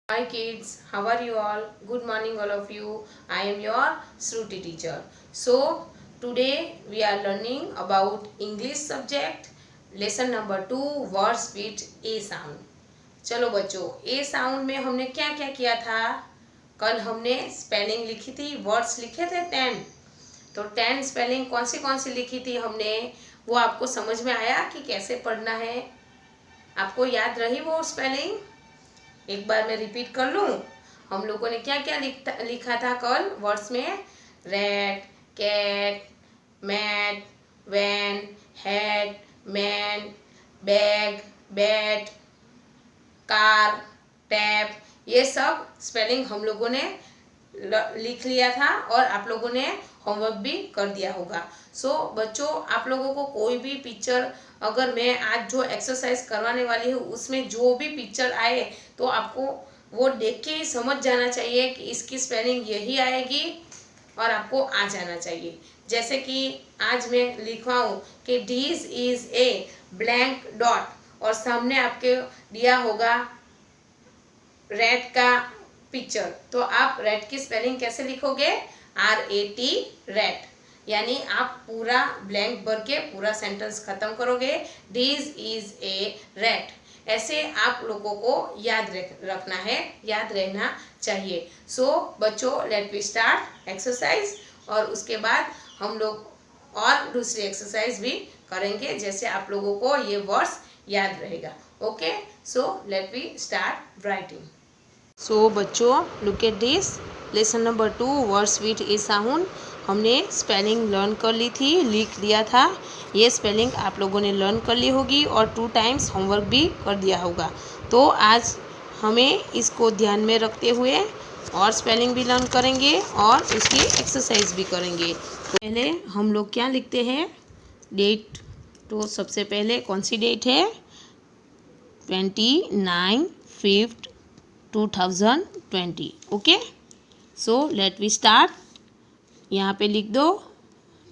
Hi kids, how are you all? Good morning all of you. I am your Shruti teacher. So today we are learning about English subject lesson number 2 words with A sound. चलो बच्चों, A sound में हमने क्या क्या किया था? कल हमने स्पेलिंग लिखी थी, वर्ड्स लिखे थे 10। तो 10 स्पेलिंग कौन सी लिखी थी हमने, वो आपको समझ में आया कि कैसे पढ़ना है? आपको याद रही वो स्पेलिंग? एक बार मैं रिपीट कर लूँ। हम लोगों ने क्या क्या लिखा था कल वर्ड्स में? Rat, cat, mat, van, hat, man, bag, bat, car, tap, ये सब स्पेलिंग हम लोगों ने लिख लिया था और आप लोगों ने होमवर्क भी कर दिया होगा। सो बच्चों, आप लोगों को कोई भी पिक्चर, अगर मैं आज जो एक्सरसाइज करवाने वाली हूँ उसमें जो भी पिक्चर आए तो आपको वो देख के ही समझ जाना चाहिए कि इसकी स्पेलिंग यही आएगी और आपको आ जाना चाहिए। जैसे कि आज मैं लिखवाऊँ कि this is a blank dot और सामने आपके दिया होगा रेड का पिक्चर, तो आप रेड की स्पेलिंग कैसे लिखोगे? RAT, red. यानी आप पूरा ब्लैंक भर के पूरा सेंटेंस खत्म करोगे, दिस इज ए रेड। ऐसे आप लोगों को याद रखना है, याद रहना चाहिए। सो बच्चों, लेट वी स्टार्ट एक्सरसाइज और उसके बाद हम लोग और दूसरी एक्सरसाइज भी करेंगे, जैसे आप लोगों को ये वर्ड्स याद रहेगा। Okay, so let we start writing. So बच्चों, look at this lesson number 2 words with a sound. हमने स्पेलिंग लर्न कर ली थी, लिख दिया था। ये स्पेलिंग आप लोगों ने लर्न कर ली होगी और 2 टाइम्स होमवर्क भी कर दिया होगा। तो आज हमें इसको ध्यान में रखते हुए और स्पेलिंग भी लर्न करेंगे और उसकी एक्सरसाइज भी करेंगे। तो पहले हम लोग क्या लिखते हैं? डेट। तो सबसे पहले कौन सी डेट है? 29/5 2020। Okay, so let we start. यहाँ पे लिख दो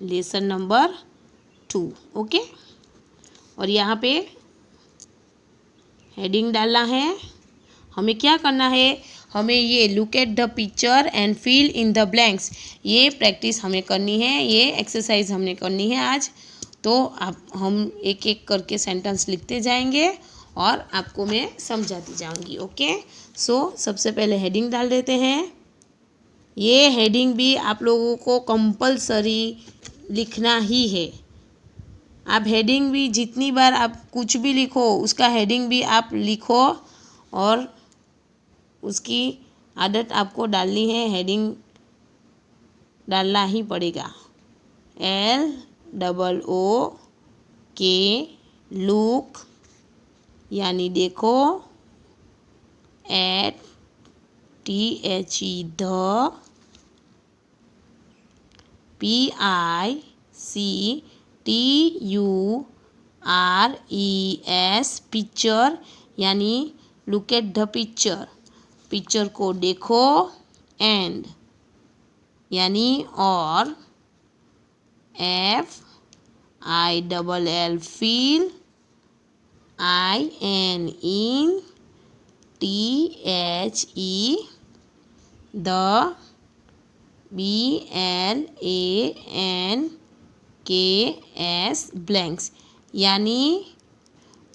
लेसन नंबर 2। ओके, और यहाँ पे हेडिंग डालना है। हमें क्या करना है? हमें ये look at the picture and fill in the blanks, ये प्रैक्टिस हमें करनी है, ये एक्सरसाइज हमने करनी है आज। तो हम एक एक करके सेंटेंस लिखते जाएंगे और आपको मैं समझाती जाऊंगी। ओके, सो सबसे पहले हेडिंग डाल देते हैं। ये हेडिंग भी आप लोगों को कंपलसरी लिखना ही है। आप हेडिंग भी जितनी बार आप कुछ भी लिखो उसका हेडिंग भी आप लिखो और उसकी आदत आपको डालनी है। हेडिंग डालना ही पड़ेगा। LOOK, लुक यानी देखो, at THE the, PICTURES picture यानी look at the picture, picture को देखो। एंड यानी और, FILL fill, IN THE the, BLANKS blanks यानी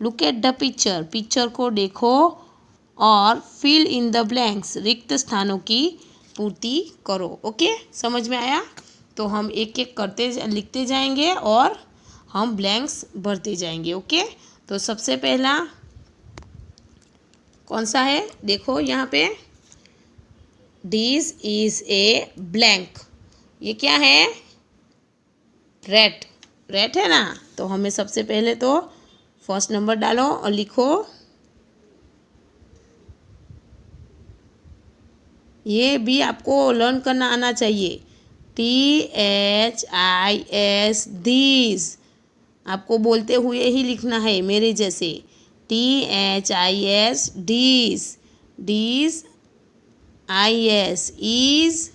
look at the picture, picture को देखो और फिल इन द ब्लैंक्स, रिक्त स्थानों की पूर्ति करो। ओके, समझ में आया? तो हम एक एक करते लिखते जाएंगे और हम ब्लैंक्स भरते जाएंगे। ओके, तो सबसे पहला कौन सा है? देखो यहाँ पे, दिस इज ए ब्लैंक। ये क्या है? रेट। रेट है ना, तो हमें सबसे पहले तो फर्स्ट नंबर डालो और लिखो। ये भी आपको लर्न करना आना चाहिए। THIS, दिस आपको बोलते हुए ही लिखना है मेरे जैसे। THIS, this, this IS is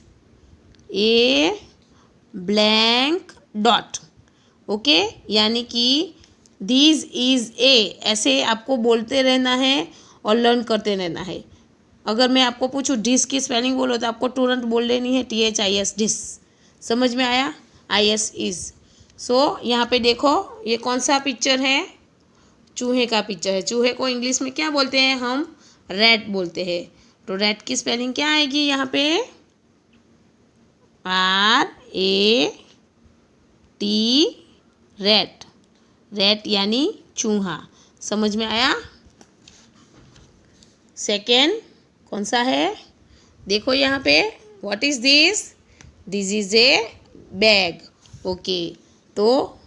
a blank dot. Okay, यानी कि दिस इज ए, ऐसे आपको बोलते रहना है और लर्न करते रहना है। अगर मैं आपको पूछूँ डिश की स्पेलिंग बोलो तो आपको तुरंत बोल लेनी है THIS, डिश। समझ में आया? IS is. सो यहाँ पे देखो ये कौन सा पिक्चर है? चूहे का पिक्चर है। चूहे को इंग्लिश में क्या बोलते हैं हम? रैट बोलते हैं। तो रैट की स्पेलिंग क्या आएगी यहाँ पे? RAT, rat. रैट यानी चूहा। समझ में आया? सेकेंड कौन सा है? देखो यहाँ पे, what is this? This is A bag. Okay, तो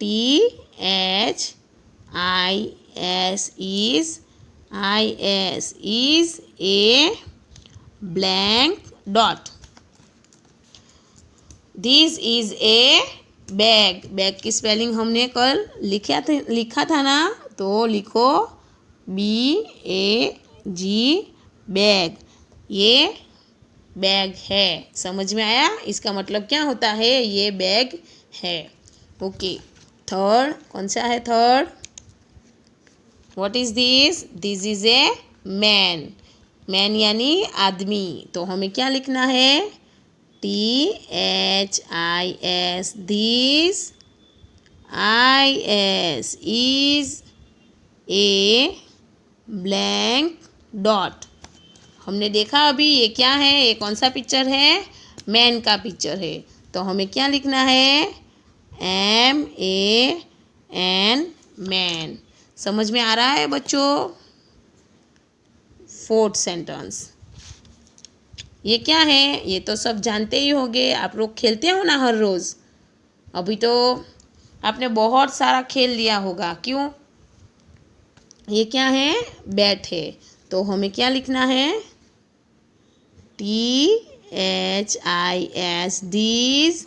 THIS is a blank dot. This is A bag. Bag की स्पेलिंग हमने कल लिखा था ना, तो लिखो BAG, बैग। ये बैग है। समझ में आया? इसका मतलब क्या होता है? ये बैग है। ओके, थर्ड कौन सा है? Third, what is this? This is a man. Man यानी आदमी। तो हमें क्या लिखना है? THIS, this. IS is a blank dot। हमने देखा अभी ये क्या है? ये कौन सा पिक्चर है? मैन का पिक्चर है। तो हमें क्या लिखना है? MAN, man. समझ में आ रहा है बच्चों? फोर्थ सेंटेंस ये क्या है? ये तो सब जानते ही होंगे, आप लोग खेलते हो ना हर रोज़। अभी तो आपने बहुत सारा खेल लिया होगा। क्यों? ये क्या है? बैट है। तो हमें क्या लिखना है? THIS, this.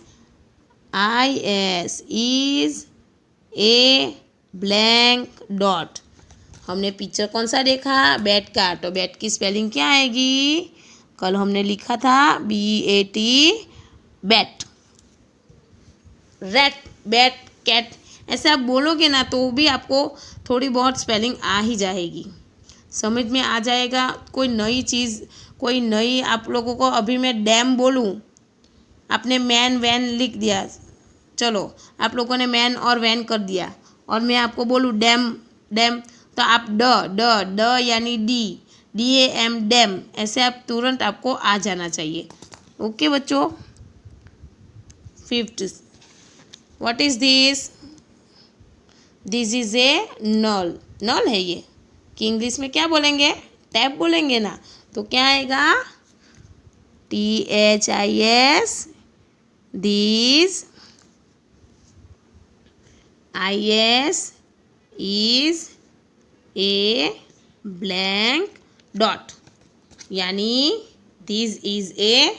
IS is a blank dot। हमने पिक्चर कौन सा देखा? बैट का। तो बैट की स्पेलिंग क्या आएगी? कल हमने लिखा था BAT, bat. Rat, bat, cat, ऐसे आप बोलोगे ना तो भी आपको थोड़ी बहुत स्पेलिंग आ ही जाएगी, समझ में आ जाएगा। कोई नई चीज़, कोई नई आप लोगों को अभी मैं डैम बोलूँ, आपने मैन वैन लिख दिया, चलो आप लोगों ने मैन और वैन कर दिया, और मैं आपको बोलूँ डैम, डैम, तो आप ड यानी DAM, डैम, ऐसे आप तुरंत आपको आ जाना चाहिए। ओके बच्चों। Fifth, what is this? This is a nal. नल है ये, कि इंग्लिश में क्या बोलेंगे? टैप बोलेंगे ना। तो क्या आएगा? THIS, this. IS is a blank dot, यानी दिस इज ए,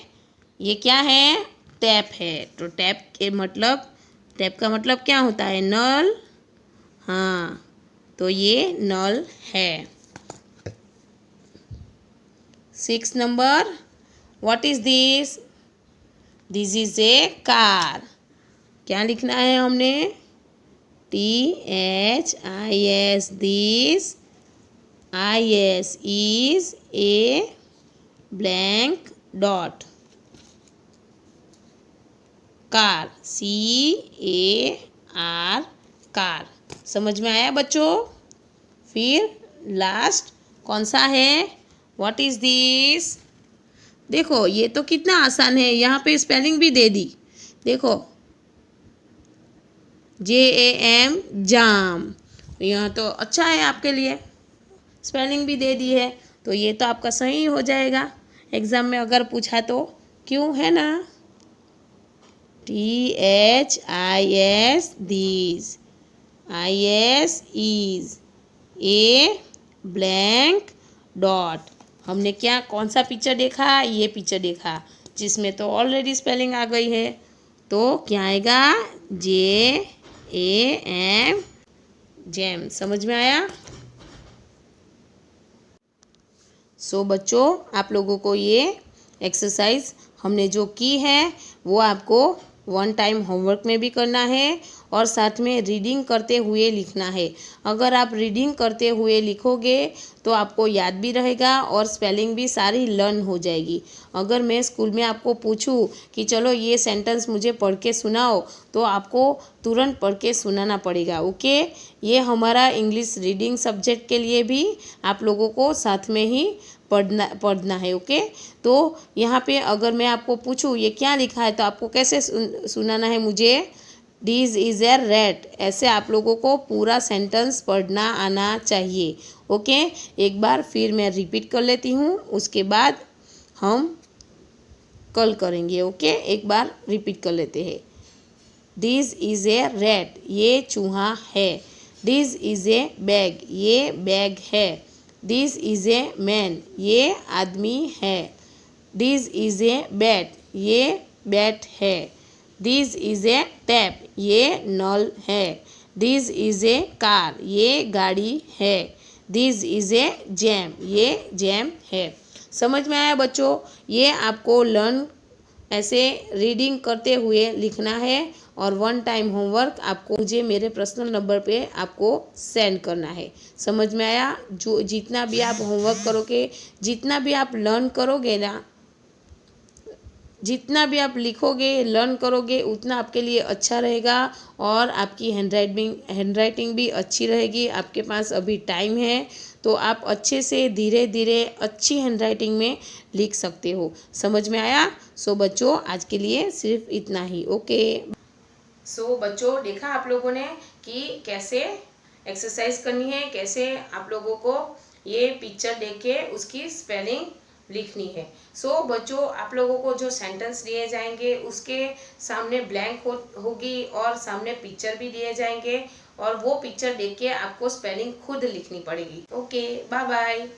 ये क्या है? टैप है। तो टैप के मतलब, टैप का मतलब क्या होता है? नल। हाँ, तो ये नल है। 6 number, what is this? This is A car. क्या लिखना है हमने? THIS, this. IS is a blank dot, car, CAR, car. समझ में आया बच्चों? फिर लास्ट कौन सा है? What is this? देखो ये तो कितना आसान है, यहाँ पे स्पेलिंग भी दे दी। देखो JAM, जाम। यहाँ तो अच्छा है आपके लिए, स्पेलिंग भी दे दी है, तो ये तो आपका सही हो जाएगा एग्ज़ाम में अगर पूछा तो। क्यों है ना? THIS, this. IS is a blank dot। हमने क्या, कौन सा पिक्चर देखा? ये पिक्चर देखा, जिसमें तो ऑलरेडी स्पेलिंग आ गई है। तो क्या आएगा? JAM, jam. समझ में आया? सो बच्चों, आप लोगों को ये एक्सरसाइज हमने जो की है वो आपको 1 टाइम होमवर्क में भी करना है, और साथ में रीडिंग करते हुए लिखना है। अगर आप रीडिंग करते हुए लिखोगे तो आपको याद भी रहेगा और स्पेलिंग भी सारी लर्न हो जाएगी। अगर मैं स्कूल में आपको पूछूं कि चलो ये सेंटेंस मुझे पढ़ के सुनाओ तो आपको तुरंत पढ़ के सुनाना पड़ेगा। ओके, ये हमारा इंग्लिश रीडिंग सब्जेक्ट के लिए भी आप लोगों को साथ में ही पढ़ना है। ओके, तो यहाँ पे अगर मैं आपको पूछूं ये क्या लिखा है तो आपको कैसे सुनाना है मुझे, दिस इज़ ए रैट। ऐसे आप लोगों को पूरा सेंटेंस पढ़ना आना चाहिए। ओके, एक बार फिर मैं रिपीट कर लेती हूँ, उसके बाद हम कल करेंगे। ओके, एक बार रिपीट कर लेते हैं। दिस इज़ ए रैट, ये चूहा है। दिस इज़ ए बैग, ये बैग है। दिस इज़ ए मैन, ये आदमी है। दिस इज़ ए बैट, ये बैट है। दिस इज़ ए टैप, ये नल है। दिस इज़ ए कार, ये गाड़ी है। दिस इज़ ए जैम, ये जैम है। समझ में आया बच्चों? ये आपको लर्न ऐसे रीडिंग करते हुए लिखना है और 1 टाइम होमवर्क आपको मुझे मेरे पर्सनल नंबर पे आपको सेंड करना है। समझ में आया? जो जितना भी आप होमवर्क करोगे, जितना भी आप लर्न करोगे ना, जितना भी आप लिखोगे लर्न करोगे उतना आपके लिए अच्छा रहेगा और आपकी हैंडराइटिंग भी अच्छी रहेगी। आपके पास अभी टाइम है तो आप अच्छे से धीरे धीरे अच्छी हैंडराइटिंग में लिख सकते हो। समझ में आया? सो बच्चों, आज के लिए सिर्फ इतना ही। ओके, सो बच्चों, देखा आप लोगों ने कि कैसे एक्सरसाइज करनी है, कैसे आप लोगों को ये पिक्चर देख के उसकी स्पेलिंग लिखनी है। सो बच्चों, आप लोगों को जो सेंटेंस दिए जाएंगे उसके सामने ब्लैंक होगी और सामने पिक्चर भी दिए जाएंगे और वो पिक्चर देख के आपको स्पेलिंग खुद लिखनी पड़ेगी। Okay, bye bye.